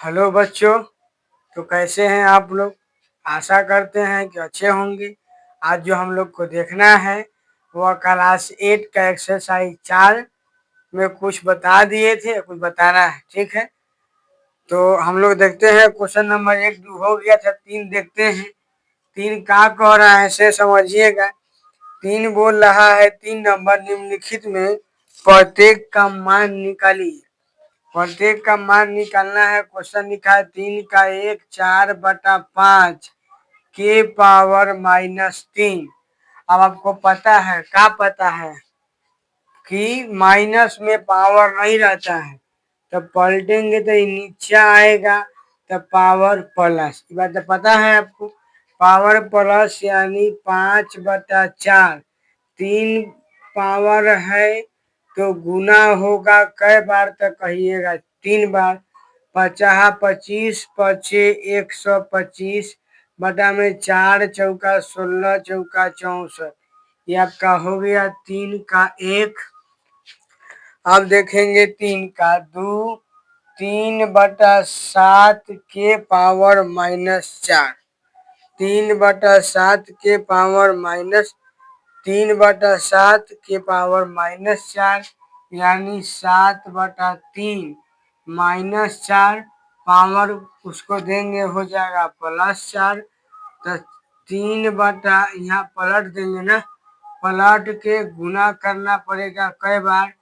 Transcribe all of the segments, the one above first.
Hello बच्चों, तो कैसे हैं आप लोग। आशा करते हैं कि अच्छे होंगे। आज जो हम लोग को देखना है वह क्लास 8 का एक्सरसाइज 4 में कुछ बता दिए थे, कुछ बताना है। ठीक है, तो हम लोग देखते हैं। क्वेश्चन नंबर 1 हो गया था, 3 देखते हैं। 3 क्या कह रहा है से समझिएगा। 3 बोल रहा है 3 नंबर निम्नलिखित में प्रत्येक का मान निकालिए। प्रत्येक का मान निकालना है। क्वेश्चन लिखा है 3 का 1 4/5 के पावर -3। अब आपको पता है, क्या पता है कि माइनस में पावर नहीं रहता है, तो पलटेंगे तो नीचे आएगा, तो पावर प्लस। ये बात तो पता है आपको। पावर प्लस यानी 5/4। 3 पावर है तो गुना होगा कई बार, तक कहिएगा 3 बार। 50 25 पचे 125 बटा में 4 चौका 16 चौका 64। ये आपका हो गया 3 का 1। अब देखेंगे 3 का 2। 3/7 के पावर -4। 3/7 के पावर -4 यानी 7/3 -4 पावर उसको देंगे, हो जाएगा +4। तो 3 बटा यहाँ पलट देंगे ना, पलट के गुना करना पड़ेगा कई बार,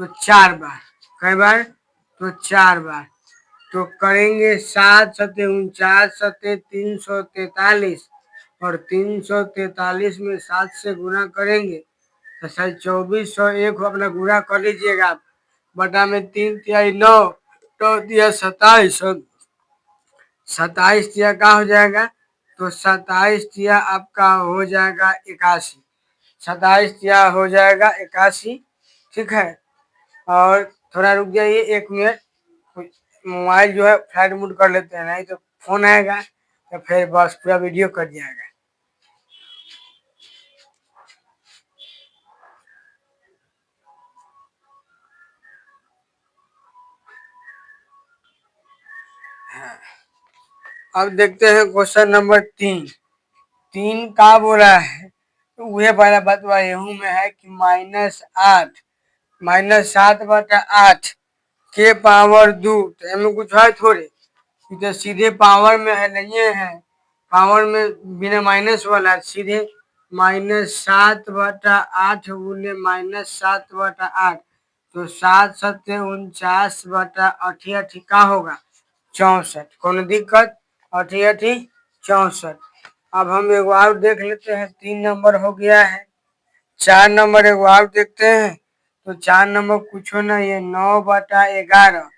तो 4 बार। कई बार, तो 4 बार। तो करेंगे 7 सते 49 सते 343, और 343 में 7 से गुना करेंगे तो शायद 2401 को अपना गुना कर लीजिएगा आप। बटा में 3 तिहाई 9, तो दिया 27, और 27 तिया का हो जाएगा, तो 27 तिया आपका हो जाएगा 81। 27 तिया हो जाएगा 81। ठीक है, और थोड़ा रुक जाइए 1 मिनट। मोबाइल जो है फ्लाइट मोड कर लेते हैं, नहीं तो फोन आएगा तो फिर बस पूरा वीडियो कट जाएगा। अब देखते हैं क्वेश्चन नंबर 3। 3 का बोला है, तो वह वाला बतवा यहू में है कि -8 -7/8 के पावर 2। तो इसमें कुछ है थोड़े, तो सीधे पावर में है, नहीं है पावर में बिना माइनस वाला, सीधे -7/8 गुने -7/8, तो 7 सत्ते 49 बटा 88 का होगा 64। कौन दिक्कत, 88 64। अब हम एक और देख लेते हैं। 3 नंबर हो गया है। 4 नंबर एक और देखते हैं। तो 4 नंबर कुछ ना, ये 9/11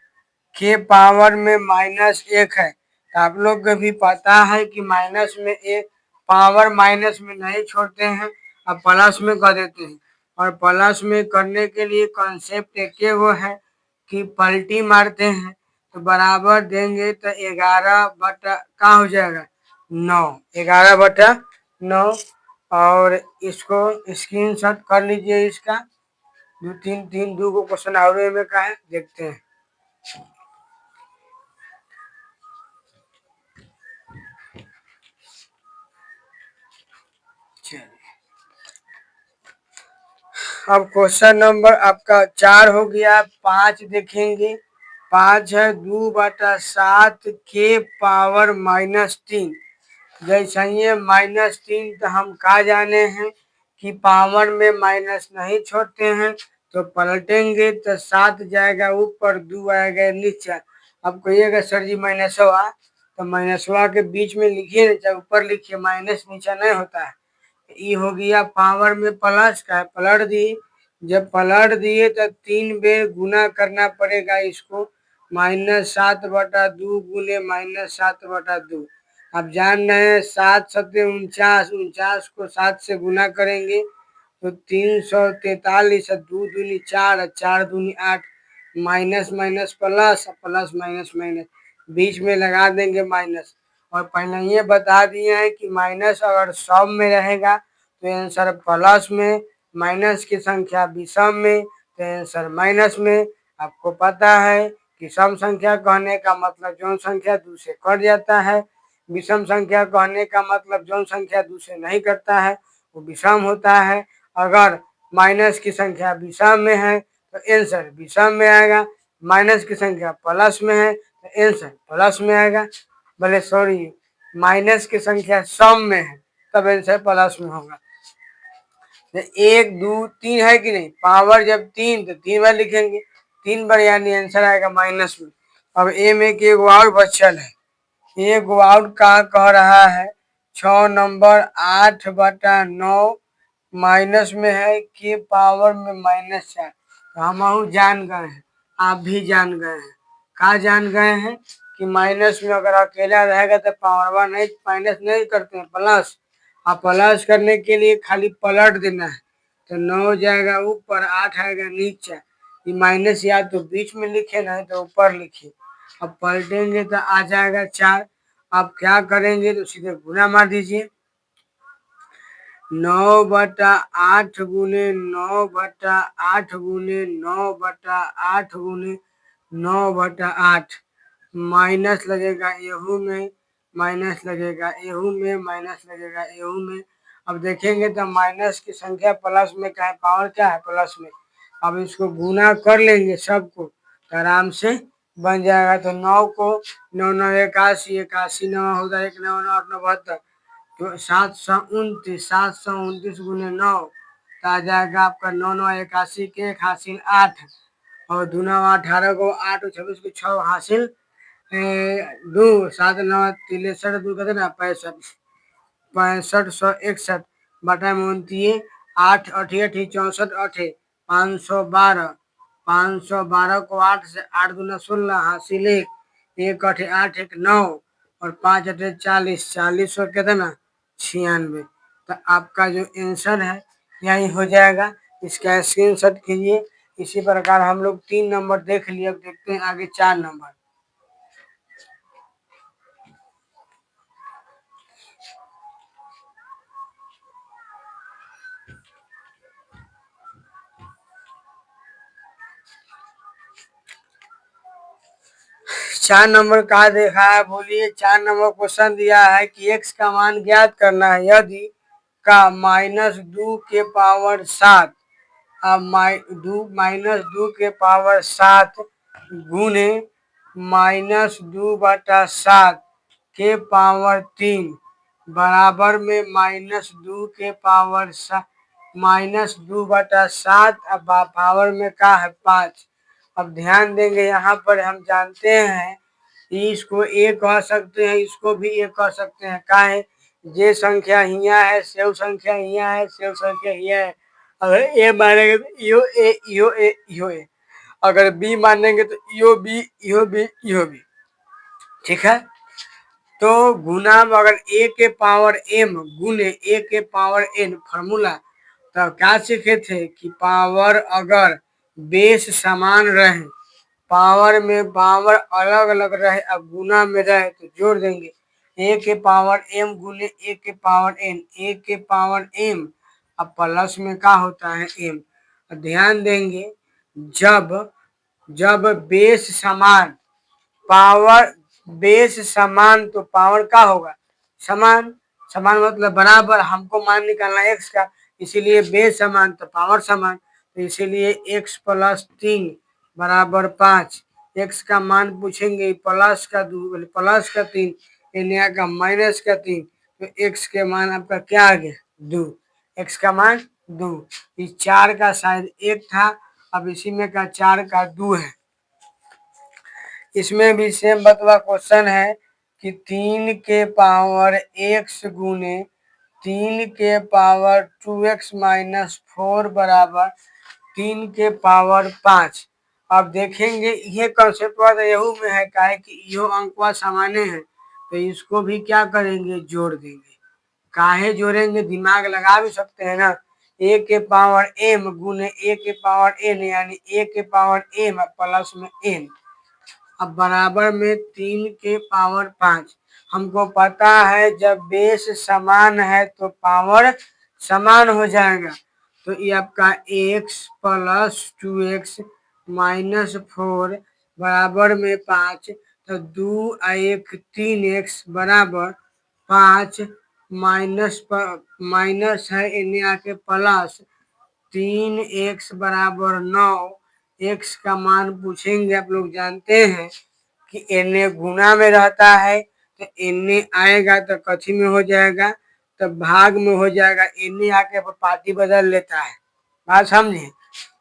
के पावर में -1 है। तो आप लोग को भी पता है कि माइनस में एक पावर माइनस में नहीं छोड़ते हैं, अब प्लस में कर देते हैं। और प्लस में करने के लिए कॉन्सेप्ट एक वो है कि पलटी मारते हैं, तो बराबर देंगे तो 11 बटा का हो जाएगा 9। 11/9। और इसको स्क्रीनशॉट कर लीजिए इसका। 2 को क्वेश्चन और में का है, देखते हैं। अब क्वेश्चन नंबर आपका 4 हो गया। 5 देखेंगे। 5 है 2/7 के पावर -3। जैसे ये -3, तो हम कहा जाने हैं कि पावर में माइनस नहीं छोड़ते हैं, तो पलटेंगे तो 7 जाएगा ऊपर, 2 आएगा नीचे। अब कहिएगा सर जी माइनसवा, तो माइनसवा के बीच में लिखिए, चाहे ऊपर लिखिए, माइनस नीचे नहीं होता है। ये हो गया पावर में प्लस का, पलट दिए। जब पलट दिए तो 3 बेर गुना करना पड़ेगा इसको, -7/2 गुने -7/2। अब जान रहे हैं 7 सत्ते 49, 49 को 7 से गुना करेंगे तो 343, 2 दूनी 4, 4 दूनी 8, minus minus plus, plus minus minus, बीच में लगा देंगे माइनस। और पहले ये बता दिए हैं कि माइनस अगर सब में रहेगा तो आंसर प्लस में, माइनस की संख्या विषम में तो आंसर माइनस में। आपको पता है कि सम संख्या कहने का मतलब जौन संख्या 2 से कट जाता है। विषम संख्या कहने का मतलब जौन संख्या 2 से नहीं कटता है वो विषम होता है। अगर माइनस की संख्या विषम में है तो आंसर विषम में आएगा, माइनस की संख्या प्लस में है तो आंसर प्लस में आएगा। भले सॉरी, माइनस की संख्या सम में है तब आंसर प्लस में होगा। तो 1 2 3 है कि नहीं, पावर जब 3 तो 3 बार लिखेंगे, 3 बार यानी आंसर आएगा माइनस में। अब ए में एक और बचल है, एक आउट का कह रहा है 6 नंबर 8/9 माइनस में है के पावर में -4। तो हम जान गए हैं, आप भी जान गए हैं। कहा जान गए हैं कि माइनस में अगर अकेला रहेगा तो पावर नहीं माइनस नहीं करते हैं, प्लस। अब प्लस करने के लिए खाली पलट देना है, तो 9 जाएगा ऊपर, 8 आएगा नीचे। ये माइनस या तो बीच में लिखे नहीं तो ऊपर लिखिए। अब पलटेंगे तो आ जाएगा 4। आप क्या करेंगे तो सीधे गुना मार दीजिए, 9/8 गुने 9/8 गुने 9/8 गुने 9/8 माइनस लगेगा एहू में, माइनस लगेगा एहू में, माइनस लगेगा एहू में। अब देखेंगे तो माइनस की संख्या प्लस में क्या है, पावर क्या है प्लस में। अब इसको गुना कर लेंगे सबको तो आराम से बन जाएगा। तो 9 को 9 9 81, 81 9 होगा 1 9 9 8 9 72, तो 729, 729 गुने 9 तो आ जाएगा आपका 9 9 81 के 1 हासिल 8 और 2 9 18 को 8 26 को 6 हासिल 2 7 9 63 2 कहते ना 65, 65 बटा में 29 8 8 8 64 8 512, 512 को 8 से 8 दूना 16 हासिल 1 8 8 1 9 और 5 8 40, 40 और कितना 96। तो आपका जो आंसर है यही हो जाएगा। इसका स्क्रीनशॉट कीजिए। इसी प्रकार हम लोग 3 नंबर देख लिए, अब देखते हैं आगे 4 नंबर। चार नंबर कहा देखा है, बोलिए। 4 नंबर क्वेश्चन दिया है कि x का मान ज्ञात करना है यदि का -2 के पावर 7, अब -2 के पावर 7 गुने -2/7 के पावर 3 बराबर में -2 के पावर -2/7 अब पावर में का है 5। अब ध्यान देंगे यहाँ पर हम जानते हैं इसको ए कह सकते हैं, इसको भी ए कह सकते हैं। का है जे संख्या हिया है सेव संख्या हिया है सेव संख्या हिया है। अगर ए मानेंगे तो इहो ए इहो ए इहो ए, अगर बी मानेंगे तो इहो बी इहो बी इहो बी। ठीक है, तो गुना अगर ए के पावर m गुने ए के पावर n फॉर्मूला, तो क्या सीखे थे कि पावर अगर बेस समान रहे, पावर में पावर अलग अलग रहे अब गुना में रहे तो जोड़ देंगे। ए के पावर m गुने ए के पावर n, ए के पावर m अब प्लस में क्या होता है m। ध्यान देंगे जब बेस समान, पावर बेस समान तो पावर का होगा समान, समान मतलब बराबर। हमको मान निकालना है x का, इसीलिए बेस समान तो पावर समान, तो इसीलिए x + 3 बराबर 5। x का मान पूछेंगे प्लस का 2 प्लस का 3 इंडिया का -3, तो x के मान आपका क्या आ गया 2, x का मान 2। इस 4 का शायद 1 था, अब इसी में का 4 का 2 है। इसमें भी सेम बतवा क्वेश्चन है कि 3 के पावर x गुने 3 के पावर 2x - 4 बराबर 3 के पावर 5। अब देखेंगे ये कंसेप्ट यहू में है, काहे कि यो अंकवा सामान्य है, तो इसको भी क्या करेंगे जोड़ देंगे। काहे जोड़ेंगे, दिमाग लगा भी सकते हैं ना। ए के पावर m गुने ए के पावर n यानी ए के पावर m प्लस में n अब बराबर में 3 के पावर 5। हमको पता है जब बेस समान है तो पावर समान हो जाएगा, तो ये आपका x + 2x - 4 बराबर में 5, तो 2 और 1 3x बराबर 5 माइनस है इन्हें आके प्लस 3x बराबर 9। x का मान पूछेंगे, आप लोग जानते हैं कि n गुना में रहता है, तो n आएगा तो कथी में हो जाएगा, तो भाग में हो जाएगा। n आके पार्टी बदल लेता है, बात समझे।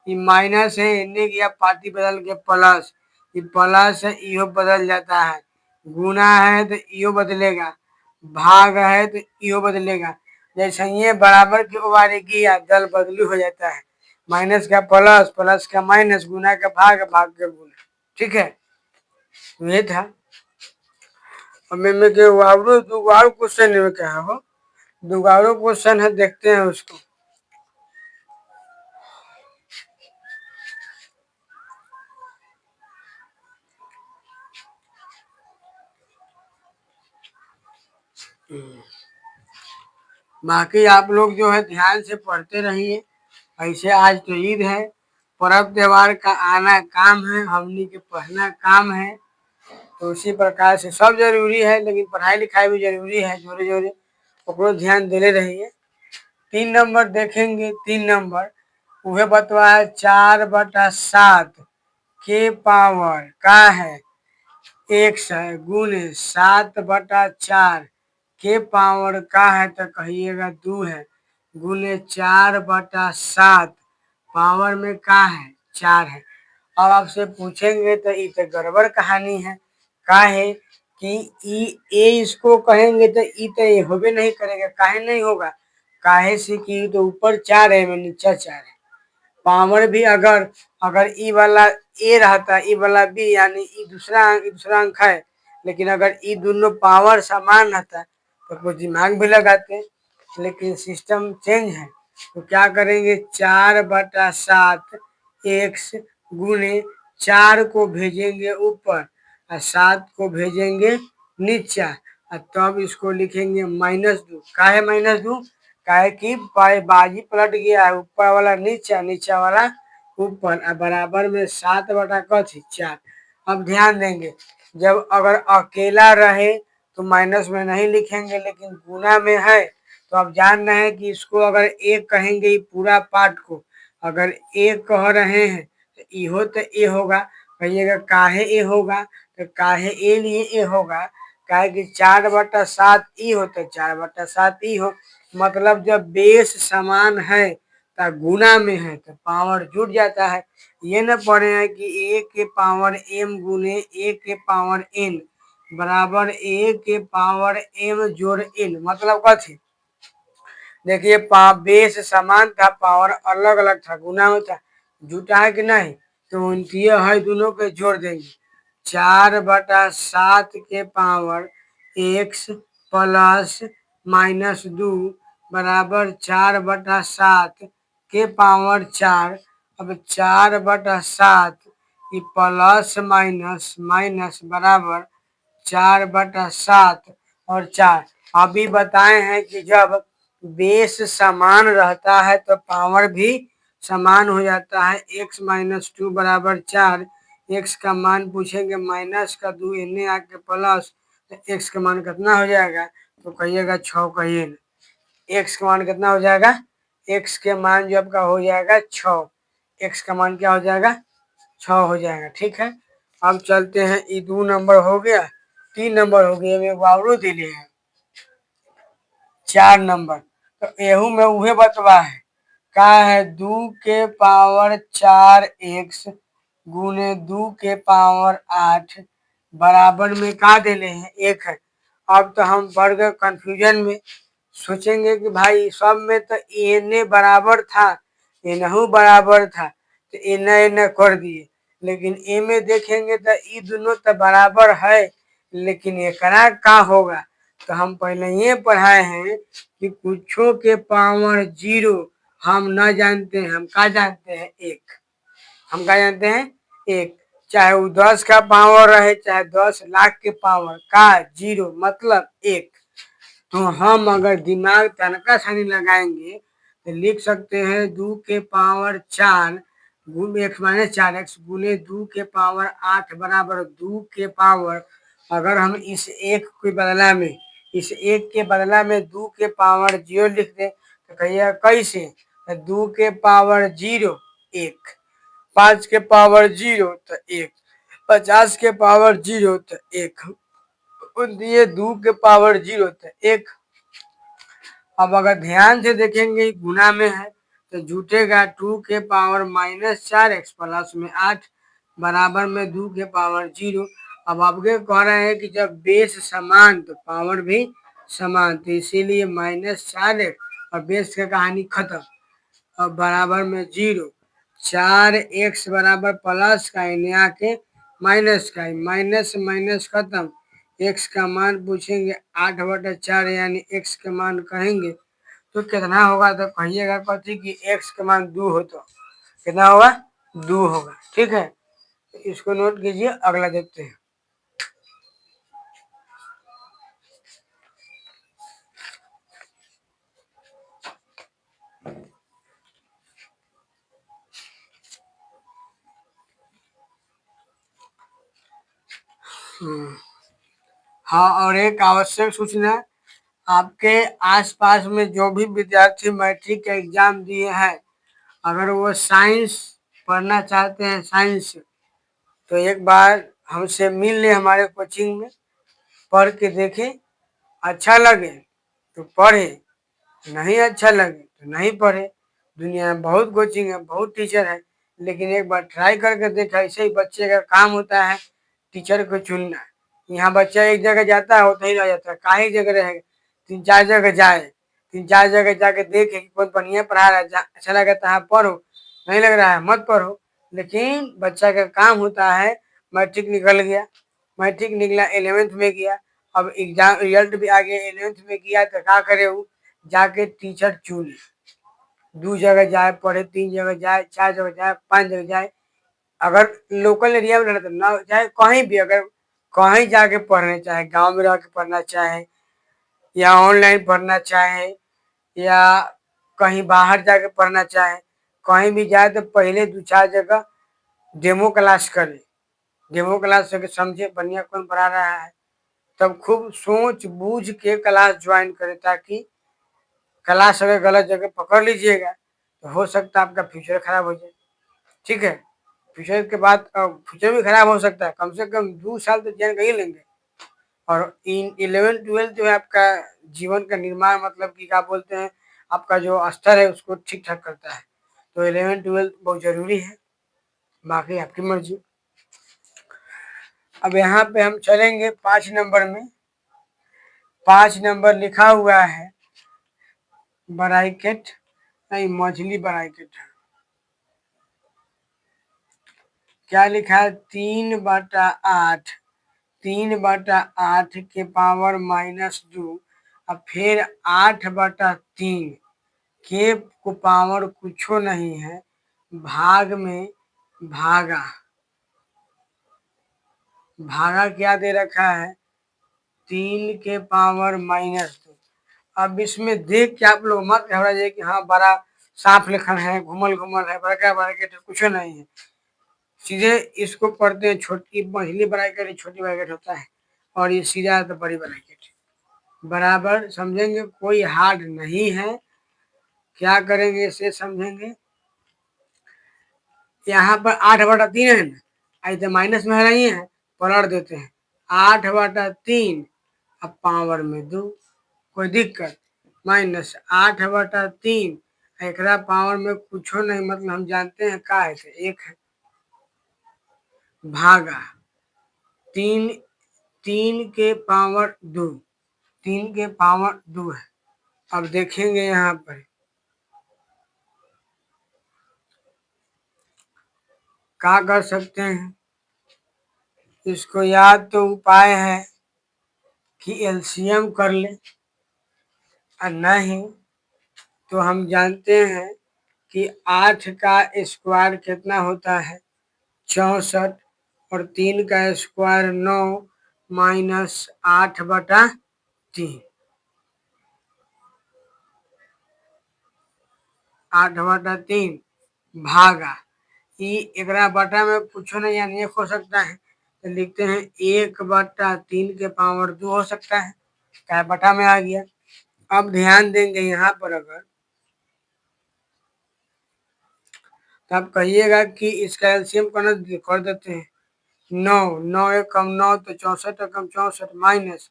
ये माइनस है, n गया पार्टी बदल के प्लस, ये प्लस है इहो बदल जाता है, गुना है तो इहो बदलेगा, भाग है तो इहो बदलेगा। जैसे ये बराबर की ओर किया दल बदलू हो जाता है, माइनस का प्लस, प्लस का माइनस, गुना का भाग, भाग का गुना। ठीक है, ये था। और में के दुगारो क्वेश्चन में क्या है हो, दुगारो क्वेश्चन है, देखते हैं उसको। बाकी आप लोग जो है ध्यान से पढ़ते रहिए। ऐसे आज तो ईद है, पर्व त्योहार का आना काम है, हमनी के पढ़ना काम है, तो उसी प्रकार से सब जरूरी है, लेकिन पढ़ाई लिखाई भी जरूरी है, जोरे जोरे ओकरो ध्यान देले रहिए। 3 नंबर देखेंगे, 3 नंबर वह बतवा है 4/7 के पावर का है 1 है, गुने 7/4 के पावर का है, तो कहिएगा 2 है, गुने 4/7 पावर में का है 4 है। अब आपसे पूछेंगे तो ये तो गड़बड़ कहानी है, का है कि ए इसको कहेंगे तो ई तो ये होबे नहीं करेगा, काहे नहीं होगा, काहे से कि तो ऊपर 4 है, में नीचे 4 है। पावर भी अगर अगर ई वाला ए रहता, ई वाला बी, यानी ई दूसरा अंक है, लेकिन अगर ई दोनों पावर समान रहता तो कुछ दिमाग भी लगाते, लेकिन सिस्टम चेंज है। तो क्या करेंगे, 4/7 x गुने 4 को भेजेंगे ऊपर और 7 को भेजेंगे नीचा, और तब इसको लिखेंगे -2। काहे -2, काहे कि बाजी पलट गया है, ऊपर वाला नीचा, नीचा वाला ऊपर, और बराबर में 7/4। अब ध्यान देंगे, जब अगर अकेला रहे तो माइनस में नहीं लिखेंगे, लेकिन गुना में है तो अब जान रहे हैं कि इसको अगर एक कहेंगे, ये पूरा पार्ट को अगर एक कह रहे हैं तो इहो तो ए होगा। कहिएगा काहे ए होगा, तो काहे ए लिए ए होगा, काहे कि 4/7 ई हो तो 4/7 ई हो। मतलब जब बेस समान है तो गुना में है तो पावर जुड़ जाता है। ये न पढ़े हैं कि ए के पावर m गुने ए के पावर n बराबर ए के पावर m जोड़ n, मतलब कथी, देखिए बेस समान था, पावर अलग अलग था, गुना में था, जुटा है कि नहीं, तो उनकी है दोनों के जोड़ देंगे। 4/7 के पावर x प्लस -2 बराबर 4/7 के पावर 4। अब 4/7 ये प्लस माइनस माइनस बराबर 4/7 और 4। अभी बताए हैं कि जब बेस समान रहता है तो पावर भी समान हो जाता है। x - 2 बराबर 4, x का मान पूछेंगे -2, इन्हें आके प्लस, तो x का मान कितना हो जाएगा, तो कहिएगा 6 कहिए ना, x का मान कितना हो जाएगा, x के मान जो आपका हो जाएगा 6, x का मान क्या हो जाएगा 6 हो जाएगा। ठीक है, अब चलते हैं, ये 2 नंबर हो गया, 3 नंबर हो गया, में वावरो दिले हैं 4 नंबर, तो एहू में उहे बतवा है, का है 2 के पावर 4x गुने 2 के पावर 8 बराबर में का देले हैं 1 है। अब तो हम बढ़ गए कंफ्यूजन में, सोचेंगे कि भाई सब में तो एन बराबर था, एनहू बराबर था, तो एन कर दिए, लेकिन ए में देखेंगे तो ये दोनों तो बराबर है, लेकिन एकरा का होगा, तो हम पहले ये पढ़ाए हैं कि कुछों के पावर 0 हम न जानते हैं, हम क्या जानते हैं 1, हम क्या जानते हैं 1, चाहे वो 10 का पावर रहे, चाहे 10 लाख के पावर का 0 मतलब 1। तो हम अगर दिमाग तनका सानी लगाएंगे तो लिख सकते हैं 2 के पावर 4 x माइनस 4x गुने 2 के पावर 8 बराबर 2 के पावर, अगर हम इस एक के बदला में 2 के पावर 0 लिख दें तो कहिएगा कैसे? 2 के पावर 0 1, 5 के पावर 0 तो 1, 50 के पावर 0 तो 1, ये 2 के पावर 0 तो 1। अब अगर ध्यान से देखेंगे गुना में है तो जुटेगा 2 के पावर माइनस 4x प्लस में 8 बराबर में 2 के पावर 0। अब आपके कह रहे हैं कि जब बेस समान तो पावर भी समान, तो इसीलिए -4x और बेस की कहानी खत्म। अब बराबर में 0, 4x बराबर प्लस का यानी आके माइनस का, माइनस माइनस खत्म, x का मान पूछेंगे 8/4 यानी x का मान कहेंगे तो कितना होगा, तो कहिएगा कथी कि x का मान 2 हो, तो कितना होगा? 2 होगा। ठीक है, इसको नोट कीजिए, अगला देखते हैं। हाँ, और एक आवश्यक सूचना, आपके आसपास में जो भी विद्यार्थी मैट्रिक का एग्जाम दिए हैं, अगर वो साइंस पढ़ना चाहते हैं, साइंस, तो एक बार हमसे मिल लें हमारे कोचिंग में, पढ़ के देखें, अच्छा लगे तो पढ़े, नहीं अच्छा लगे तो नहीं पढ़े। दुनिया में बहुत कोचिंग है, बहुत टीचर है, लेकिन एक बार ट्राई करके देखा। ऐसे ही बच्चे का काम होता है टीचर को चुनना। यहाँ बच्चा एक जगह जाता है होता ही रह जाता है, काहे जगह रहेगा, 3-4 जगह जाए, 3-4 जगह जाके देखे कि कौन बढ़िया पढ़ा रहा है, अच्छा लगा तो हाँ पढ़ो, नहीं लग रहा है मत पढ़ो। लेकिन बच्चा का काम होता है, मैट्रिक निकल गया, मैट्रिक निकला 11th में गया, अब एग्जाम रिजल्ट भी आ गया, 11th में किया तो क्या करे, वो जाके टीचर चुने, 2 जगह जाए पढ़े, 3 जगह जाए, 4 जगह जाए, 5 जगह जाए, अगर लोकल एरिया में रहता ना चाहे कहीं भी, अगर कहीं जाके पढ़ने चाहे, गांव में रह के पढ़ना चाहे या ऑनलाइन पढ़ना चाहे या कहीं बाहर जाके पढ़ना चाहे, कहीं भी जाए तो पहले 2-4 जगह डेमो क्लास करे, डेमो क्लास करके समझे बढ़िया कौन पढ़ा रहा है, तब खूब सोच बूझ के क्लास ज्वाइन करे, ताकि क्लास अगर गलत जगह पकड़ लीजिएगा तो हो सकता है आपका फ्यूचर खराब हो जाए। ठीक है, फ्यूचर के बाद फ्यूचर भी खराब हो सकता है, कम से कम 2 साल तो जान ही लेंगे। और इन 11th-12th जो है आपका जीवन का निर्माण, मतलब कि क्या बोलते हैं, आपका जो स्तर है उसको ठीक ठाक करता है, तो 11th-12th बहुत जरूरी है, बाकी आपकी मर्जी। अब यहाँ पे हम चलेंगे 5 नंबर में। 5 नंबर लिखा हुआ है ब्रैकेट, नहीं मछली ब्रैकेट, क्या लिखा है, 3/8, 3/8 के पावर -2, अब फिर 8/3 के को पावर कुछ नहीं है, भाग में भागा, भागा क्या दे रखा है, 3 के पावर -2। अब इसमें देख के आप लोग मत घबराइए कि हाँ बड़ा साफ लिखन है, घुमल घुमल है, बड़का ब्रैकेट है, कुछ नहीं है, सीधे इसको पढ़ते हैं, छोटी मछली ब्रैकेट छोटी ब्रैकेट होता है, और ये सीधा तो बड़ी ब्रैकेट बराबर समझेंगे, कोई हार्ड नहीं है। क्या करेंगे इसे समझेंगे, यहाँ पर 8/3 है ना, आई तो माइनस में रही है, पलट देते हैं, 8/3 अब पावर में 2, कोई दिक्कत, -8/3 एकरा पावर में कुछ नहीं, मतलब हम जानते हैं का है, 1 है, भागा 3, 3 के पावर 2, 3 के पावर 2 है। अब देखेंगे यहाँ पर क्या कर सकते हैं, इसको या तो उपाय है कि एलसीएम कर ले, और नहीं तो हम जानते हैं कि 8 का स्क्वायर कितना होता है, 64, और 3 का स्क्वायर 9 -8/3, 8/3 भागा एक बटा में कुछ नहीं यानी 1 हो सकता है, तो लिखते हैं 1/3 के पावर 2 हो सकता है, क्या बटा में आ गया। अब ध्यान देंगे यहाँ पर अगर, तो आप कहिएगा कि इसका एलसीएम कर देते हैं। 9 9 एक कम 9 तो 64 कम 64 माइनस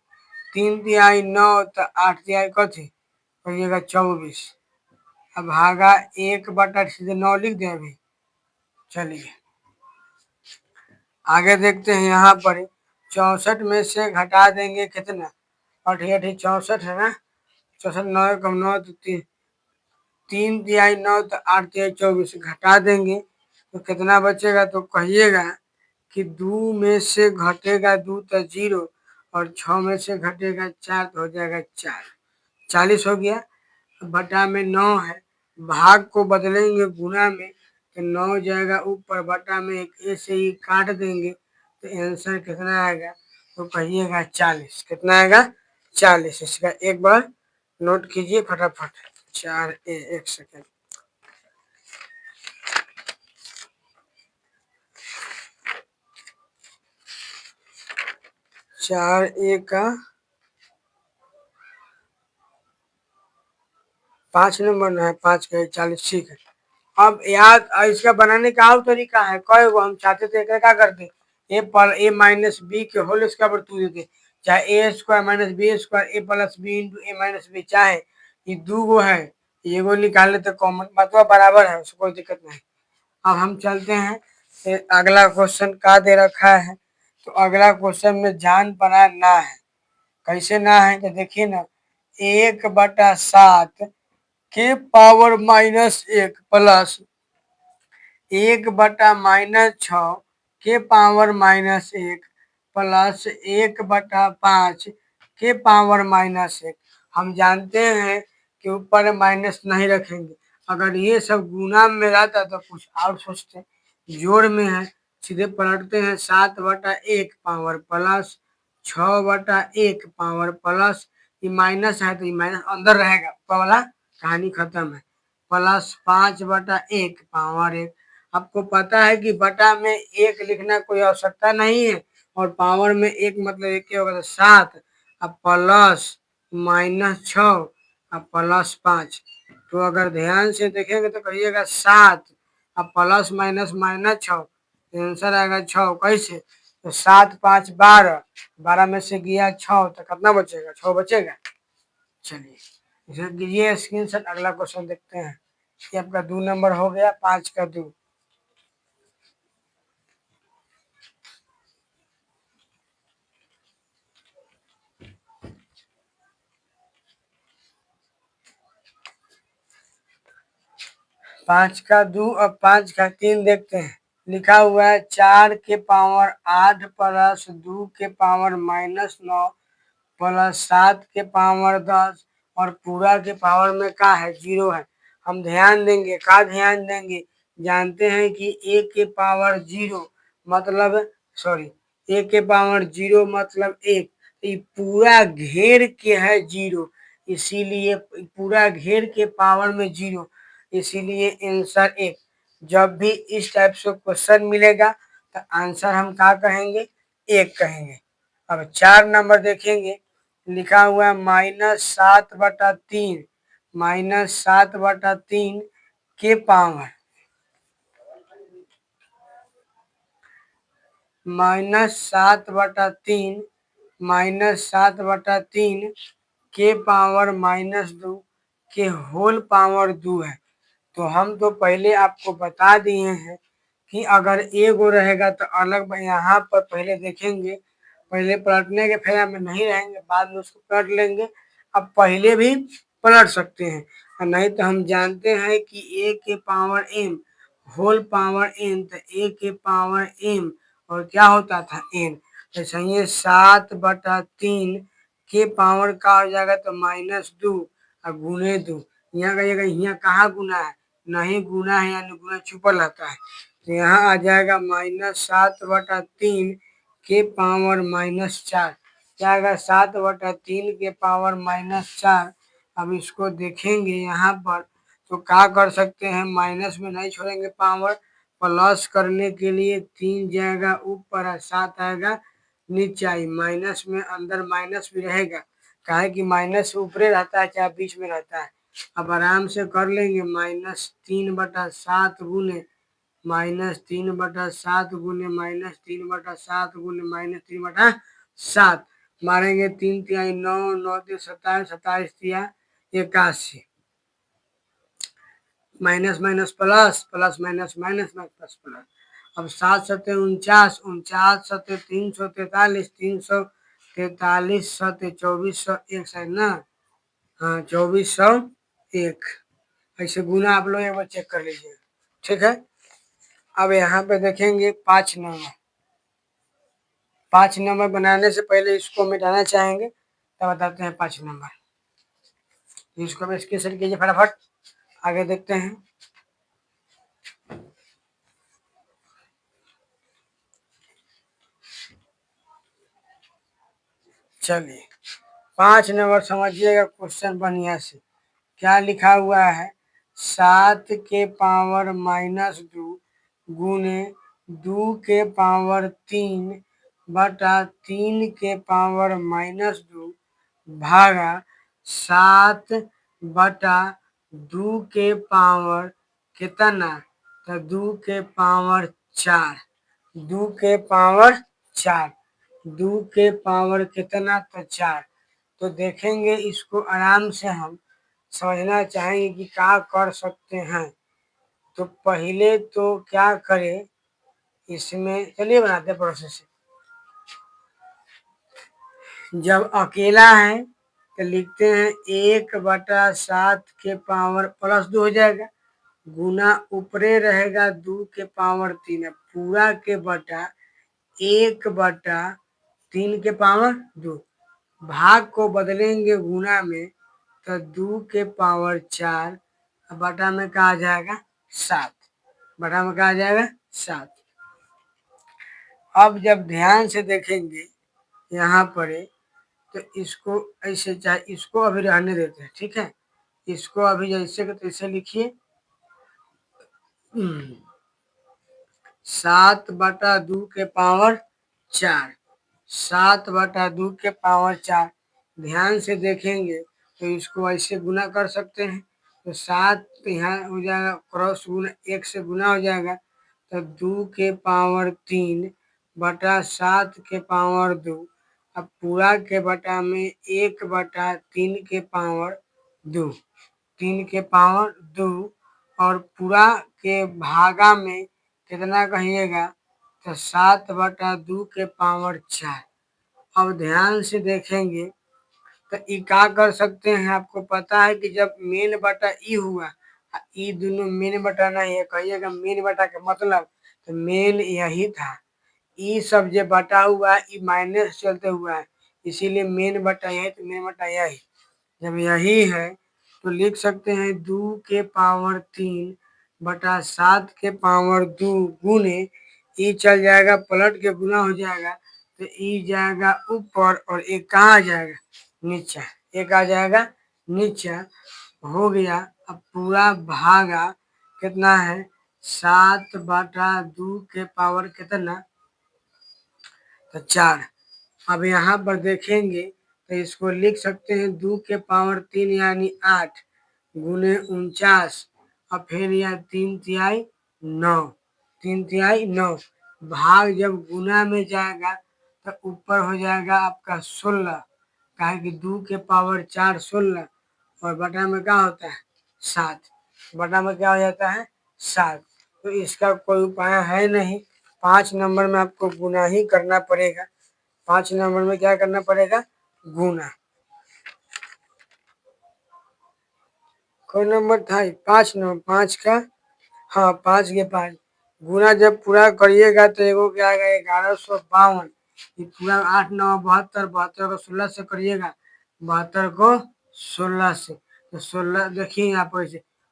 3 तिहाई 9 तो 8 तिहाई कथी कहिएगा 24। अब भागा 1/, सीधे 9 लिख दें अभी। चलिए आगे देखते हैं यहाँ पर 64 में से घटा देंगे कितना, 8 64 है ना, 64 9 कम 9 तो 3 तिहाई 9 तो 8 तिहाई 24 घटा देंगे तो कितना बचेगा, तो कहिएगा कि 2 में से घटेगा 2 तो 0 और 6 में से घटेगा 4 तो हो जाएगा 4, 40 हो गया। बटा में 9 है, भाग को बदलेंगे गुना में तो 9 जाएगा ऊपर, बटा में एक ए से ही काट देंगे तो आंसर कितना आएगा, तो कहिएगा 40। कितना आएगा 40। इसका एक बार नोट कीजिए फटाफट। 4A, एक सेकेंड, 4A का 5 नंबर ना है, 5 का 40, ठीक है। अब याद इसका बनाने का और तरीका है, कई वो हम चाहते थे क्या करते, ए पर ए माइनस बी के होल स्क्वायर पर 2 देते, चाहे ए स्क्वायर माइनस बी स्क्वायर ए प्लस बी इंटू ए माइनस बी, चाहे ये 2 गो है एगो निकाल लेते कॉमन, मतलब बराबर है, उसको कोई दिक्कत नहीं। अब हम चलते हैं अगला क्वेश्चन का दे रखा है, तो अगला क्वेश्चन में जान पड़ा ना है, कैसे ना है तो देखिए ना, 1/7 के पावर -1 प्लस 1/-6 के पावर -1 प्लस 1/5 के पावर -1। हम जानते हैं कि ऊपर माइनस नहीं रखेंगे, अगर ये सब गुना में रहता तो कुछ और सोचते, जोड़ में है सीधे पलटते हैं, 7/1 पावर प्लस 6/1 पावर प्लस, ये माइनस है तो ये माइनस अंदर रहेगा, ऊपर वाला कहानी खत्म है, प्लस 5/1 पावर 1। आपको पता है कि बटा में 1 लिखना कोई आवश्यकता नहीं है, और पावर में 1 मतलब 1 होगा, तो 7 अब प्लस -6 अब प्लस 5। तो अगर ध्यान से देखेंगे तो कहिएगा 7 अब प्लस माइनस -6, आंसर आएगा 6। कैसे, तो 7 5 12, 12 में से गया 6 तो कितना बचेगा, 6 बचेगा। चलिए इसे कीजिए स्क्रीनशॉट, अगला क्वेश्चन देखते हैं। ये आपका 2 नंबर हो गया, 5 का 2। पाँच का 2 और 5 का 3 देखते हैं। लिखा हुआ है 4 के पावर 8 प्लस 2 के पावर -9 प्लस 7 के पावर 10 और पूरा के पावर में क्या है, 0 है। हम ध्यान देंगे, का ध्यान देंगे, जानते हैं कि a के पावर 0 मतलब सॉरी a के पावर 0 मतलब 1, ये पूरा घेर के है 0, इसीलिए पूरा घेर के पावर में 0, इसीलिए आंसर 1। जब भी इस टाइप से क्वेश्चन मिलेगा तो आंसर हम क्या कहेंगे, 1 कहेंगे। अब 4 नंबर देखेंगे, लिखा हुआ है -7/3 -7/3 के पावर -7/3 -7/3 के पावर -2 के होल पावर 2 है। तो हम तो पहले आपको बता दिए हैं कि अगर एगो रहेगा तो अलग, यहाँ पर पहले देखेंगे, पहले पलटने के फेरा में नहीं रहेंगे, बाद में उसको पलट लेंगे। अब पहले भी पलट सकते हैं, और नहीं तो हम जानते हैं कि ए के power m whole power n, तो ए के पावर m और क्या होता था n, तो सही 7/3 के पावर का हो जाएगा तो -2 और गुने 2, यहाँ कहिएगा यहाँ कहाँ गुना है, नहीं गुना है यानी गुना छुपा रहता है, तो यहाँ आ जाएगा -7/3 के पावर -4, क्या आएगा 7/3 के पावर -4। अब इसको देखेंगे यहाँ पर तो क्या कर सकते हैं, माइनस में नहीं छोड़ेंगे पावर, प्लस करने के लिए 3 जाएगा ऊपर और 7 आएगा नीचे आई। माइनस में अंदर माइनस भी रहेगा, काहे कि माइनस ऊपरे रहता है चाहे बीच में रहता है। अब आराम से कर लेंगे। -3/7 गुने -3/7 गुने -3/7 गुने -3/7 मारेंगे। 3 तिहाई 9, 9 तिया 27, 27 तिया 81। Minus minus plus, plus minus minus plus plus. अब 7 सत्ते 49, 49 सत्ते 343, 343 सत्ते 2401 शायद ना, हाँ 2401। ऐसे गुना आप लोग एक बार चेक कर लीजिए, ठीक है। अब यहाँ पे देखेंगे 5 नंबर। 5 नंबर बनाने से पहले इसको मिटाना चाहेंगे तो बताते हैं 5 नंबर। इसको भी स्क्रीनशॉट कीजिए फटाफट, आगे देखते हैं। चलिए 5 नंबर समझिएगा क्वेश्चन बढ़िया से। क्या लिखा हुआ है? 7 के पावर -2 गुने 2 के पावर 3 बटा 3 के पावर -2 भागा 7 बटा 2 के पावर कितना? तो 2 के पावर 4। 2 के पावर 4, 2 के पावर कितना? तो 4। तो देखेंगे इसको आराम से हम समझना चाहेंगे कि क्या कर सकते हैं। तो पहले तो क्या करें इसमें, चलिए बनाते हैं प्रोसेस। जब अकेला है तो लिखते हैं 1/7 के पावर +2 हो जाएगा, गुना ऊपरे रहेगा 2 के पावर 3 पूरा के बटा 1/3 के पावर 2। भाग को बदलेंगे गुना में तो 2 के पावर 4 बटा में क्या आ जाएगा? 7। बटा में क्या आ जाएगा? 7। अब जब ध्यान से देखेंगे यहाँ पर तो इसको ऐसे, चाहे इसको अभी रहने देते हैं, ठीक है। इसको अभी जैसे के तैसे लिखिए। 7/2 के पावर 4, 7/2 के पावर 4। ध्यान से देखेंगे तो इसको ऐसे गुना कर सकते हैं। तो 7 यहाँ हो जाएगा क्रॉस गुना 1 से गुना हो जाएगा तो 2 के पावर 3 बटा 7 के पावर 2। अब पूरा के बटा में 1/3 के पावर 2, 3 के पावर 2 और पूरा के भागा में कितना कहिएगा? तो 7/2 के पावर 4। अब ध्यान से देखेंगे तो ई क्या कर सकते हैं? आपको पता है कि जब मेन बटा ई हुआ, ई दोनों मेन बटा नहीं है, कहिएगा मेन बटा का मतलब तो मेन यही था। ई सब जो बटा हुआ है ई माइनस चलते हुआ है, इसीलिए मेन बटा यही, तो मेन बटा यही। जब यही है तो लिख सकते हैं 2 के पावर 3 बटा 7 के पावर 2 गुने ई चल जाएगा पलट के गुना हो जाएगा तो ई जाएगा ऊपर और एक कहाँ आ जाएगा? नीचे। एक आ जाएगा नीचे, हो गया। अब पूरा भागा कितना है? 7/2 के पावर कितना? तो 4। अब यहाँ पर देखेंगे तो इसको लिख सकते हैं 2 के पावर 3 यानी 8 गुने 49 और फिर यह 3 तिहाई 9, 3 तिहाई 9। भाग जब गुना में जाएगा तो ऊपर हो जाएगा आपका 16, काहे कि 2 के पावर 4 16 और बटा में क्या होता है? 7। बटा में क्या हो जाता है? 7। तो इसका कोई उपाय है नहीं। 5 नंबर में आपको गुना ही करना पड़ेगा। 5 नंबर में क्या करना पड़ेगा? गुना। कौन नंबर था? 5 नंबर, 5 का, हाँ 5 के 5 गुना जब पूरा करिएगा तो एगो क्या आएगा? 1152। ये पूरा 8 9 72, 72 को 16 से करिएगा, 72 को 16 से तो 16 देखिए यहाँ पर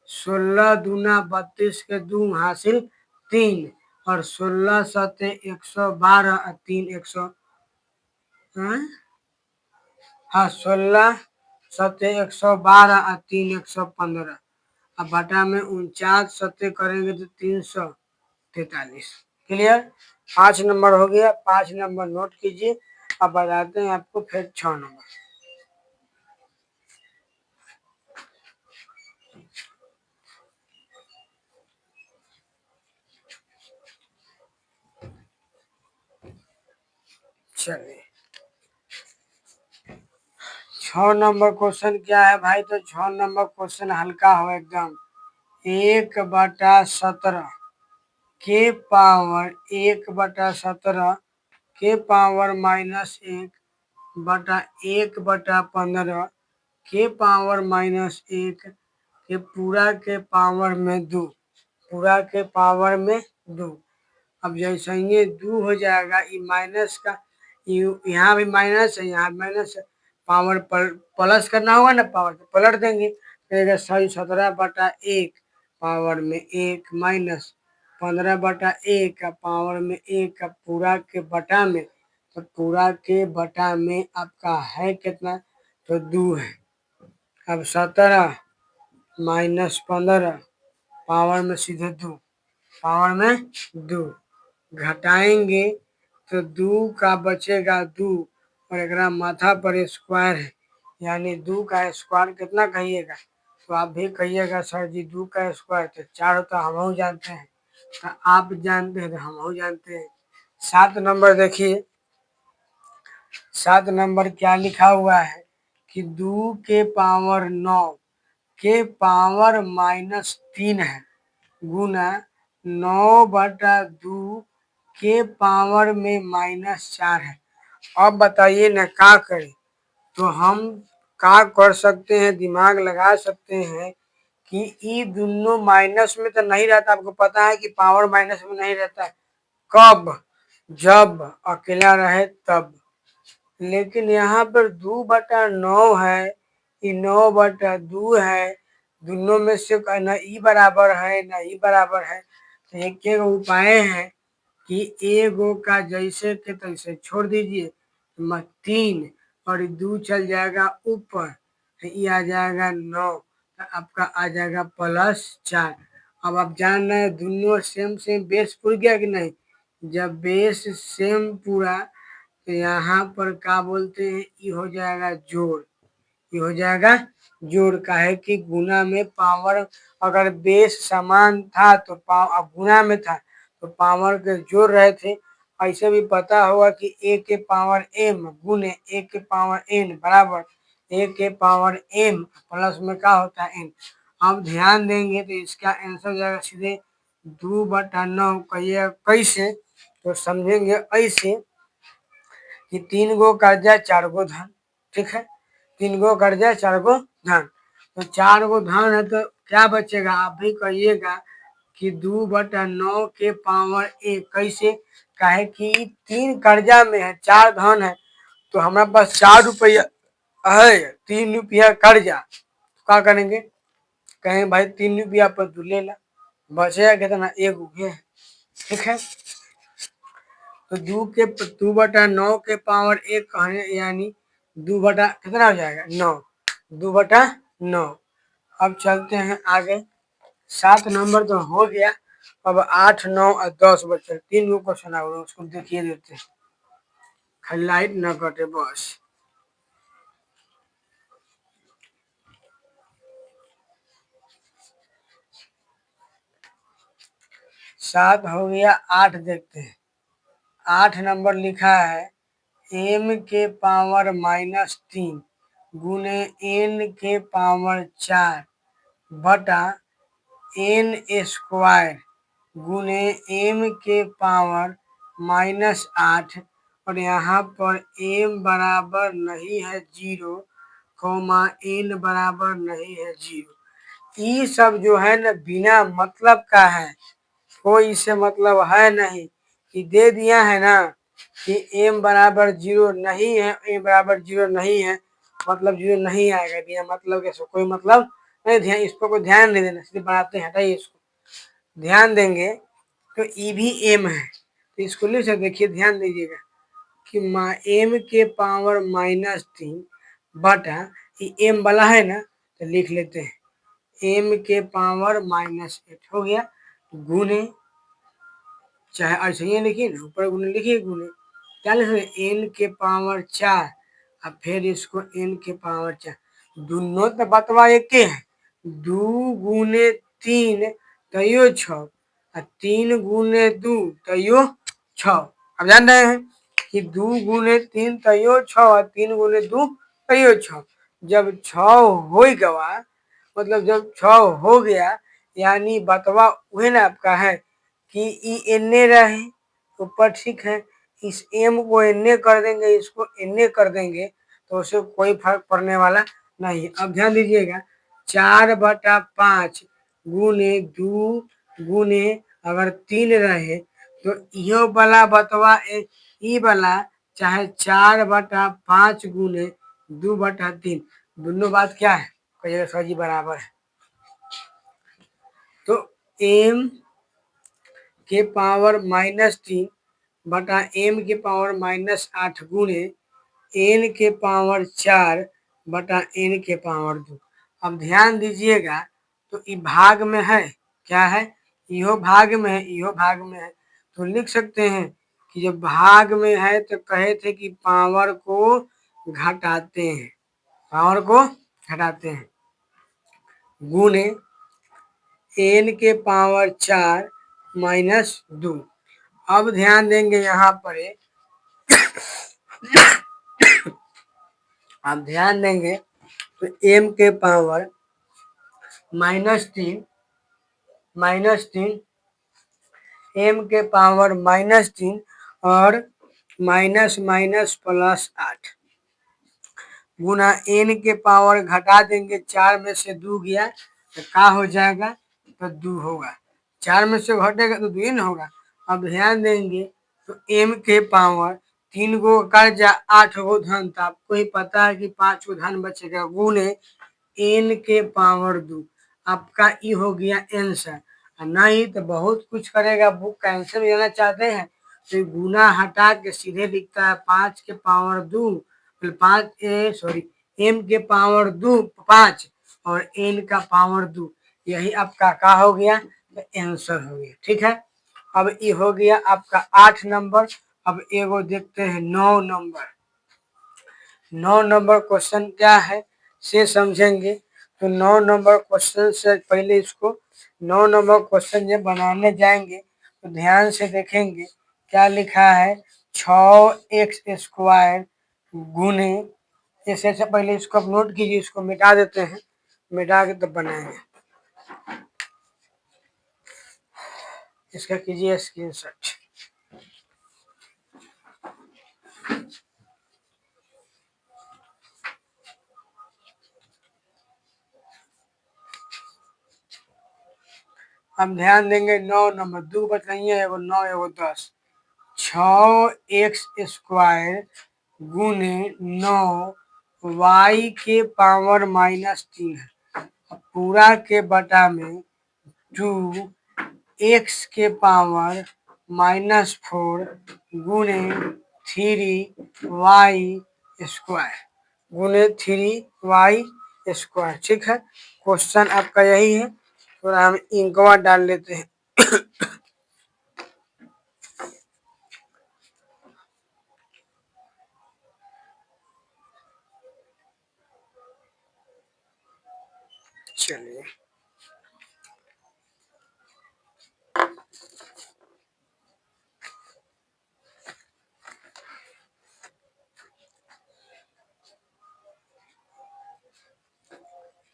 16 दूना 32 के 2 हासिल 3 और 16 सते 112 और 3 100, हाँ 16 सते 112 और 3 115। अब बटा में 49 सत्ते करेंगे तो 300, 43। क्लियर। 5 नंबर हो गया, 5 नंबर नोट कीजिए। अब बताते हैं आपको फिर 6 नंबर। चलिए 6 नंबर क्वेश्चन क्या है भाई? तो 6 नंबर क्वेश्चन हल्का हो एकदम। 1/17 के पावर 1/17 के पावर -1/1/15 के पावर -1 के पूरा के पावर में 2, पूरा के पावर में 2। अब जैसे ये 2 हो जाएगा, ये माइनस का, यहाँ भी माइनस है, यहाँ माइनस है, पावर पर प्लस करना होगा ना, पावर तो पलट देंगे। तो सही 17/1 पावर में 1 माइनस 15/1 का पावर में 1 का पूरा के बटा में, तो पूरा के बटा में आपका है कितना? तो 2 है। अब 17 माइनस 15 पावर में सीधे 2, पावर में 2 घटाएंगे तो 2 का बचेगा 2, और एक माथा पर स्क्वायर है, यानी 2 का स्क्वायर कितना कहिएगा? तो आप भी कहिएगा सर जी 2 का स्क्वायर तो 4 होता, हम जानते हैं, तो आप जानते हैं तो हम जानते हैं। 7 नंबर देखिए, 7 नंबर क्या लिखा हुआ है कि 2 के पावर 9 के पावर -3 है गुना 9/2 के पावर में -4 है। अब बताइए ना क्या करें? तो हम क्या कर सकते हैं, दिमाग लगा सकते हैं कि ये दोनों माइनस में तो नहीं रहता। आपको पता है कि पावर माइनस में नहीं रहता है, कब? जब अकेला रहे तब। लेकिन यहाँ पर 2/9 है, ये 9/2 है, दोनों में से न ई बराबर है न ई बराबर है। तो एक उपाय है कि एगो का जैसे के तैसे छोड़ दीजिए, 3 और 2 चल जाएगा ऊपर, तो ये आ जाएगा 9, तो आपका आ जाएगा +4। अब आप जान रहे हैं दोनों सेम सेम बेस पूर गया कि नहीं? जब बेस सेम पूरा तो यहाँ पर क्या बोलते हैं, ये हो जाएगा जोड़, ये हो जाएगा जोड़। का है कि गुना में पावर, अगर बेस समान था तो अब गुना में था तो पावर के जोड़ रहे थे। ऐसे भी पता होगा कि a के पावर m गुने a के पावर n बराबर a के पावर m प्लस में क्या होता है n। अब ध्यान देंगे तो इसका आंसर हो जाएगा सीधे 2/9। कहिए कैसे? तो समझेंगे ऐसे कि 3 गो कर्जा 4 गो धन, ठीक है, 3 गो कर्जा 4 गो धन, तो 4 गो धन है तो क्या बचेगा? आप भी कहिएगा कि 2/9 के पावर 1। कैसे? काहे कि 3 कर्जा में है 4 धन है, तो हमारे पास 4 रुपया है, 3 रुपया कर्जा, तो क्या करेंगे? कहें भाई 3 रुपया पर तू ले ला, बचेगा कितना? 1 रुपया, ठीक है। तो 2/9 के पावर 1 कहने यानी 2 बटा कितना हो जाएगा? 9, 2/9। अब चलते हैं आगे। 7 नंबर तो हो गया, अब 8, 9 और 10 बचे, 3 गो क्वेश्चन आ गए, उसको देखिए देते हैं, खाली लाइट न कटे बस। सात हो गया, 8 देखते हैं। 8 नंबर लिखा है m के पावर -3 गुने n के पावर 4 बटा n स्क्वायर गुने m के पावर -8, और यहाँ पर m बराबर नहीं है 0, n बराबर नहीं है 0। ये सब जो है ना बिना मतलब का है, कोई इससे मतलब है नहीं, कि दे दिया है ना कि m बराबर 0 नहीं है, m बराबर 0 नहीं है, मतलब 0 नहीं आएगा, बिना मतलब के कोई मतलब नहीं। ध्यान इस पर कोई ध्यान नहीं देना, सीधे बनाते हैं, हटाइए इसको। ध्यान देंगे तो ई भी m है, तो इसको लिख सकते, देखिए ध्यान दीजिएगा कि m के पावर -3 बटा ये m वाला है ना, तो लिख लेते हैं m के पावर -8 हो गया गुने चाहे ऐसे ही लिखिए ना, ऊपर गुने लिखिए, गुने क्या लिखे, n के पावर 4, अब फिर इसको n के पावर 4, दोनों तो बतवा एक है, 2 गुने 3 तयो 6, 3 गुने 2 तयो 6। अब जान रहे हैं कि 2 गुने 3 तयो 6 और 3 गुने 2 तयो 6। जब 6 हो गवा, मतलब जब 6 हो गया, यानी बतवा वही ना आपका है कि ई एने रहे ऊपर, ठीक है, इस एम को एने कर देंगे, इसको एने कर देंगे, तो उससे कोई फर्क पड़ने वाला नहीं। अब ध्यान दीजिएगा, 4/5 गुने 2 गुने अगर 3 रहे तो यो वाला बतवा ई वाला चाहे 4/5 गुने 2/3, दोनों बात क्या है, कहिएगा सर जी बराबर है। तो एम के पावर -3 बटा एम के पावर -8 गुणे एन के पावर 4 बटा एन के पावर 2। अब ध्यान दीजिएगा, तो ये भाग में है, क्या है, इहो भाग में है, इहो भाग में है, तो लिख सकते हैं कि जब भाग में है तो कहे थे कि पावर को घटाते हैं, पावर को घटाते हैं, गुणे एन के पावर 4 -2। अब ध्यान देंगे यहाँ पर, आप ध्यान देंगे तो एम के पावर -3 एम के पावर -3 और माइनस माइनस +8 गुना एन के पावर घटा देंगे, 4 में से 2 गया तो क्या हो जाएगा, तो 2 होगा, 4 में से घटेगा तो 2 न होगा। अब ध्यान देंगे तो एम के पावर 3 गो कर्जा 8 गो धन, तो आपको ही पता है कि 5 गो धन बचेगा, गुने एन के पावर 2, आपका ई हो गया आंसर। नहीं तो बहुत कुछ करेगा, बुक का आंसर लेना चाहते हैं तो गुना हटा के सीधे लिखता है 5 के पावर 2, 5 एम के पावर 2 5 और एन का पावर 2, यही आपका क्या हो गया, तो आंसर हो गया, ठीक है। अब ये हो गया आपका 8 नंबर। अब एगो देखते हैं 9 नंबर। 9 नंबर क्वेश्चन क्या है से समझेंगे। तो 9 नंबर क्वेश्चन से पहले इसको 9 नंबर क्वेश्चन जब बनाने जाएंगे तो ध्यान से देखेंगे क्या लिखा है, 6x² गुने, इससे पहले इसको आप नोट कीजिए, इसको मिटा देते हैं, मिटा के तब बनाएंगे, इसका कीजिए स्क्रीनशॉट। हम ध्यान देंगे 9 नंबर, 2 बताइए, एगो 9 एगो 10, 6x² गुने 9 y के पावर -3 है, पूरा के बटा में 2 x के पावर -4 गुने 3y² गुने 3y², ठीक है। क्वेश्चन आपका यही है, थोड़ा हम इंकवा डाल लेते हैं। चलिए,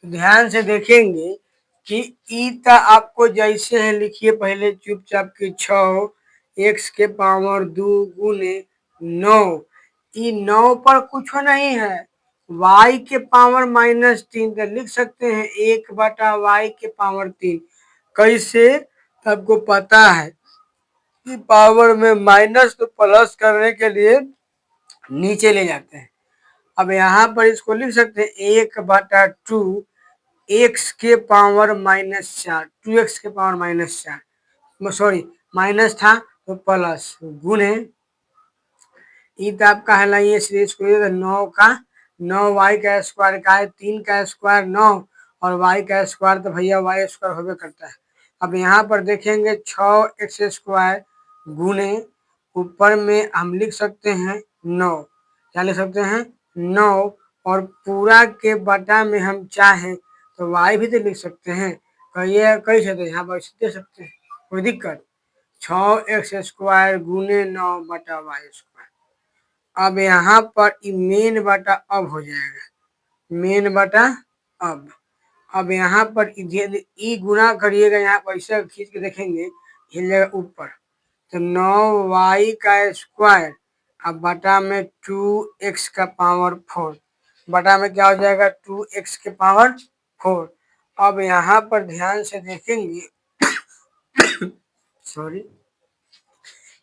ध्यान से देखेंगे कि ई ता आपको जैसे है लिखिए, पहले चुपचाप की 6x के पावर 2 गुने 9, ई 9 पर कुछ नहीं है, y के पावर -3 तो लिख सकते हैं 1/y के पावर 3। कैसे, आपको पता है कि पावर में माइनस तो प्लस करने के लिए नीचे ले जाते हैं। अब यहाँ पर इसको लिख सकते हैं 1/2 x के पावर -4, 2x के पावर -4, सॉरी माइनस था तो प्लस, गुने ई तो आपका है सीरीज को 9 का 9y² का है, 3 का स्क्वायर 9 और y का स्क्वायर तो भैया y² होबे करता है। अब यहाँ पर देखेंगे 6x² गुने ऊपर में हम लिख सकते हैं 9, क्या लिख सकते हैं 9, और पूरा के बटा में हम चाहें तो y भी तो लिख सकते हैं, कहिए कैसे, तो यहाँ पर दे सकते हैं, कोई दिक्कत। 6x² गुने 9 बटा y²। अब यहाँ पर मेन बटा अब हो जाएगा, मेन बटा अब यहाँ पर ई गुना करिएगा, यहाँ पर ऐसे खींच के देखेंगे हिल जाएगा ऊपर, तो 9y² अब बटा में 2x का पावर 4, बटा में क्या हो जाएगा 2x के पावर 4। अब यहाँ पर ध्यान से देखेंगे सॉरी,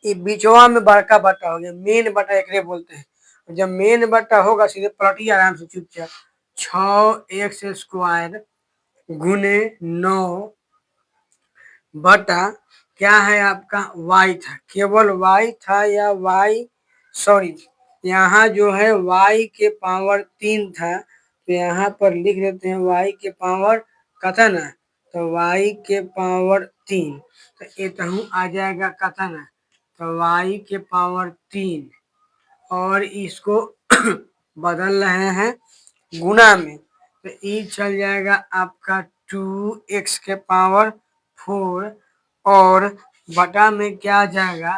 ये बीचवा में बड़का बटा हो गया, मेन बटा एकरे बोलते हैं। जब मेन बटा होगा सीधे पलटिए आराम से चुपचाप, 6x² गुने 9 बटा क्या है आपका y था, केवल y था या y, सॉरी यहाँ जो है y के पावर 3 था, तो यहाँ पर लिख देते हैं y के पावर कथन है, तो y के पावर 3, तो ये तो आ जाएगा कथन है, तो y के पावर 3, और इसको बदल रहे हैं गुना में, तो ई चल जाएगा आपका 2x के पावर 4, और बटा में क्या जाएगा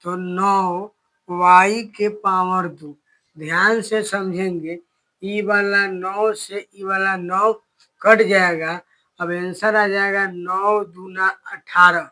तो 9y के पावर 2। ध्यान से समझेंगे, ई वाला 9 से ई वाला 9 कट जाएगा, अब आंसर आ जाएगा 9 दूना 18,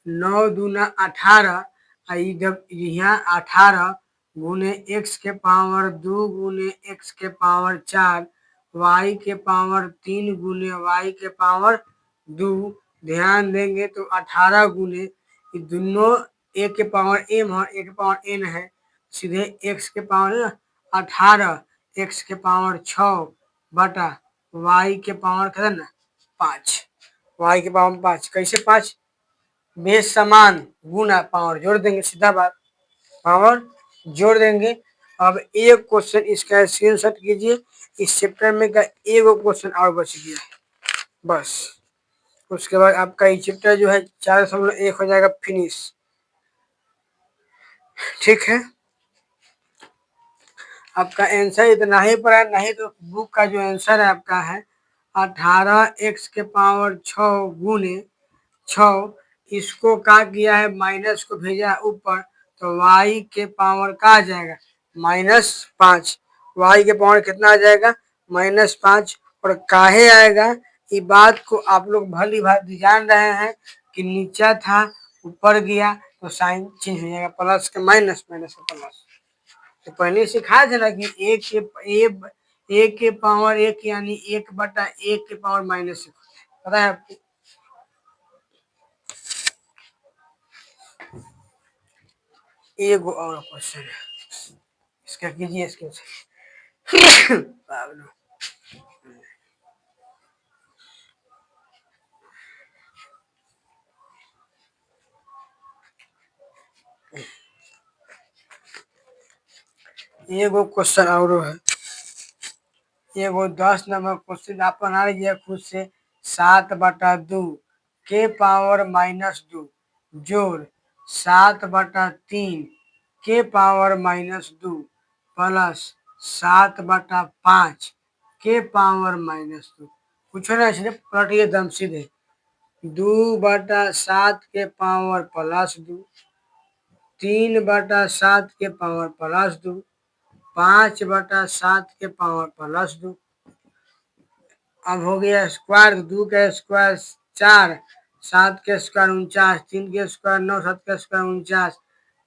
9 दूना 18, जब यहाँ 18 गुने x के पावर 2 गुने x के पावर 4 y के पावर 3 गुने y के पावर 2, ध्यान देंगे तो 18 गुने दोनों एक के पावर m है, एक के पावर n है, सीधे x के पावर 18 x के पावर 6 बटा y के पावर कितना 5, y के पावर 5, कैसे 5, बेस समान गुना पावर जोड़ देंगे, सीधा बात पावर जोड़ देंगे। अब एक क्वेश्चन इसका स्क्रीनशॉट कीजिए, इस चैप्टर में का एक क्वेश्चन और बच गया है बस, उसके बाद आपका ये चैप्टर जो है 4.1 हो जाएगा फिनिश, ठीक है। आपका आंसर इतना ही पड़ा, नहीं तो बुक का जो आंसर है आपका है 18x के पावर 6 गुने 6, इसको क्या किया है माइनस को भेजा ऊपर, तो y के पावर का आ जाएगा -5, y के पावर कितना आ जाएगा -5, और काहे आएगा ये बात को आप लोग भली भांति जान रहे हैं कि नीचा था ऊपर गया तो साइन चेंज हो जाएगा, प्लस के माइनस, माइनस के प्लस। तो पहले सिखा देना कि एक के पावर 1 यानी 1 बटा 1 के पावर -1, पता है आपको। एक और क्वेश्चन है, इसका कीजिए इसके एगो क्वेश्चन और है, एगो 10 नंबर क्वेश्चन आप बना लीजिए खुद से। 7/2 के पावर -2 जोड़ 7/3 के पावर -2 प्लस 7/5 के पावर -2, कुछ ना सिर्फ पलटिए दम सीधे, 2/7 के पावर +2, 3/7 के पावर +2, 5/7 के पावर +2। अब हो गया स्क्वायर, 2 का स्क्वायर 4, 7 के स्क्वायर 49, 3 के स्क्वायर 9, 7 के स्क्वायर 49,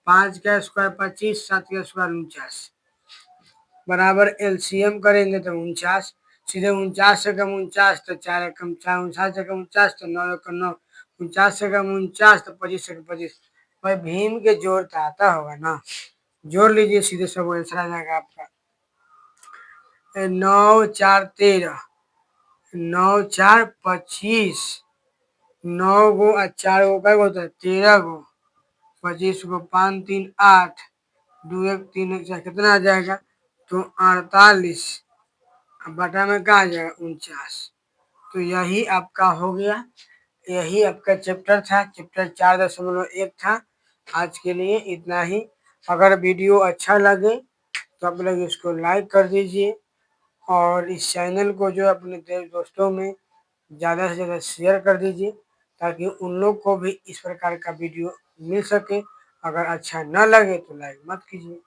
5 का स्क्वायर 25, 7 का स्क्वायर 49, बराबर एलसीएम करेंगे तो 49, सीधे 49 से कम 49 तो 4 कम 4, 49 से कम 49 तो 9 कम 9, 49 से कम 49 तो 25 से कम 25। भाई भीम के जोड़ तो आता होगा ना, जोड़ लीजिए सीधे, सब आंसर आ जाएगा आपका। 9 4 13, 9 4 25, 9 गो 4 गो क्या होता है 13 गो, 25 गो 5 3 8, 2 1 3 1 4, कितना आ जाएगा तो 48, बटा में क्या आ जाएगा 49। तो यही आपका हो गया यही आपका चैप्टर था, चैप्टर 4.1 था। आज के लिए इतना ही। अगर वीडियो अच्छा लगे तो आप लोग इसको लाइक कर दीजिए और इस चैनल को जो अपने दोस्तों में ज़्यादा से ज़्यादा शेयर कर दीजिए, ताकि उन लोग को भी इस प्रकार का वीडियो मिल सके। अगर अच्छा न लगे तो लाइक मत कीजिए।